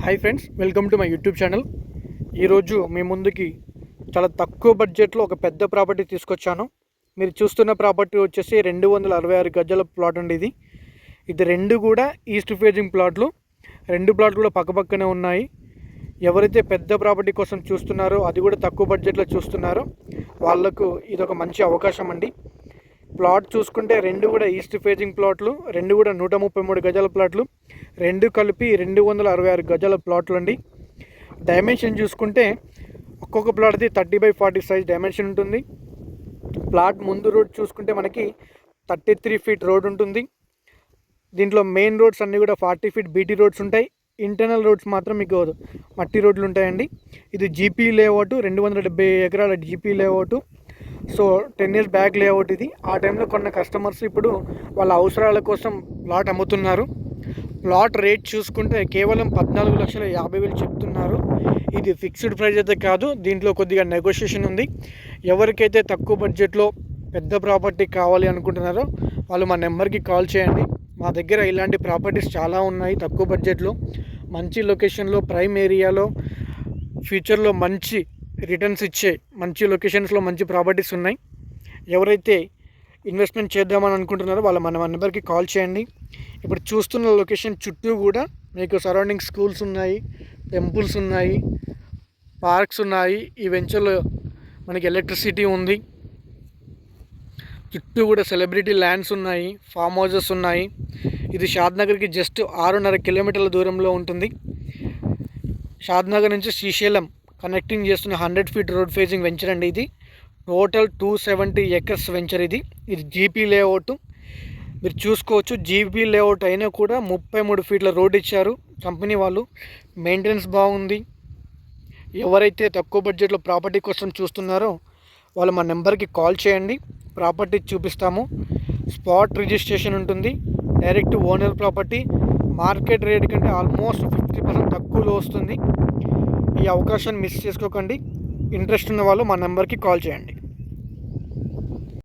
Hi friends, welcome to my YouTube channel. ఈరోజు మీ ముందుకి చాలా తక్కువ బడ్జెట్లో ఒక పెద్ద ప్రాపర్టీ తీసుకొచ్చాను. మీరు చూస్తున్న ప్రాపర్టీ వచ్చేసి 266 గజాల ప్లాట్ అండి. ఇది రెండు కూడా ఈస్ట్ ఫేజింగ్ ప్లాట్లు. రెండు ప్లాట్లు కూడా పక్కపక్కనే ఉన్నాయి. ఎవరైతే పెద్ద ప్రాపర్టీ కోసం చూస్తున్నారో, అది కూడా తక్కువ బడ్జెట్లో చూస్తున్నారో వాళ్ళకు ఇది ఒక మంచి అవకాశం అండి. ప్లాట్ చూసుకుంటే రెండు కూడా ఈస్ట్ ఫేజింగ్ ప్లాట్లు, రెండు కూడా 133 గజాల ప్లాట్లు, రెండు కలిపి 266 గజాల ప్లాట్లు అండి. డైమెన్షన్ చూసుకుంటే ఒక్కొక్క ప్లాట్ది 30/40 సైజ్ డైమెన్షన్ ఉంటుంది. ప్లాట్ ముందు రోడ్ చూసుకుంటే మనకి 33 ఫీట్ రోడ్ ఉంటుంది. దీంట్లో మెయిన్ రోడ్స్ అన్నీ కూడా 40 ఫీట్ బీటీ రోడ్స్ ఉంటాయి. ఇంటర్నల్ రోడ్స్ మాత్రం మీకు మట్టి రోడ్లు ఉంటాయండి. ఇది జీపీ లేఅవుట్, 270 ఎకరాల GP layout. So 10 years back layout ఇది. ఆ టైంలో కొన్న కస్టమర్స్ ఇప్పుడు వాళ్ళ అవసరాల కోసం ప్లాట్ అమ్ముతున్నారు. ప్లాట్ రేట్ చూసుకుంటే కేవలం 14,50,000 చెప్తున్నారు. ఇది ఫిక్స్డ్ ప్రైస్ అయితే కాదు, దీంట్లో కొద్దిగా నెగోషియేషన్ ఉంది. ఎవరికైతే తక్కువ బడ్జెట్లో పెద్ద ప్రాపర్టీ కావాలి అనుకుంటున్నారో వాళ్ళు మా నెంబర్కి కాల్ చేయండి. మా దగ్గర ఇలాంటి ప్రాపర్టీస్ చాలా ఉన్నాయి. తక్కువ బడ్జెట్లో, మంచి లొకేషన్లో, ప్రైమ్ ఏరియాలో, ఫ్యూచర్లో మంచి రిటర్న్స్ ఇచ్చే మంచి లొకేషన్స్లో మంచి ప్రాపర్టీస్ ఉన్నాయి. ఎవరైతే ఇన్వెస్ట్మెంట్ చేద్దామని అనుకుంటున్నారో వాళ్ళ మన నెంబర్కి కాల్ చేయండి. ఇప్పుడు చూస్తున్న లొకేషన్ చుట్టూ కూడా మీకు సరౌండింగ్ స్కూల్స్ ఉన్నాయి, టెంపుల్స్ ఉన్నాయి, పార్క్స్ ఉన్నాయి. ఈ వెంచర్లో మనకి ఎలక్ట్రిసిటీ ఉంది. చుట్టూ కూడా సెలబ్రిటీ ల్యాండ్స్ ఉన్నాయి, ఫామ్ హౌజెస్ ఉన్నాయి. ఇది షాద్నగర్కి జస్ట్ 6.5 కిలోమీటర్ల దూరంలో ఉంటుంది. షాద్నగర్ నుంచి శ్రీశైలం కనెక్టింగ్ చేస్తున్న 100 ఫీట్ రోడ్ ఫేసింగ్ వెంచర్ అండి. ఇది టోటల్ 270 ఎకర్స్ వెంచర్. ఇది జీపీ లేఅవుట్. మీరు చూసుకోవచ్చు, జీపీ లేఅవుట్ అయినా కూడా 33 ఫీట్ల రోడ్ ఇచ్చారు కంపెనీ వాళ్ళు. మెయింటెనెన్స్ బాగుంది. ఎవరైతే తక్కువ బడ్జెట్లో ప్రాపర్టీ కోసం చూస్తున్నారో వాళ్ళు మా నెంబర్కి కాల్ చేయండి. ప్రాపర్టీ చూపిస్తాము. స్పాట్ రిజిస్ట్రేషన్ ఉంటుంది. Direct owner property. Market rate కంటే ఆల్మోస్ట్ 50% తక్కువలో వస్తుంది. ఈ అవకాశాన్ని మిస్ చేసుకోకండి. ఇంట్రెస్ట్ ఉన్న వాళ్ళు మా నెంబర్కి కాల్ చేయండి.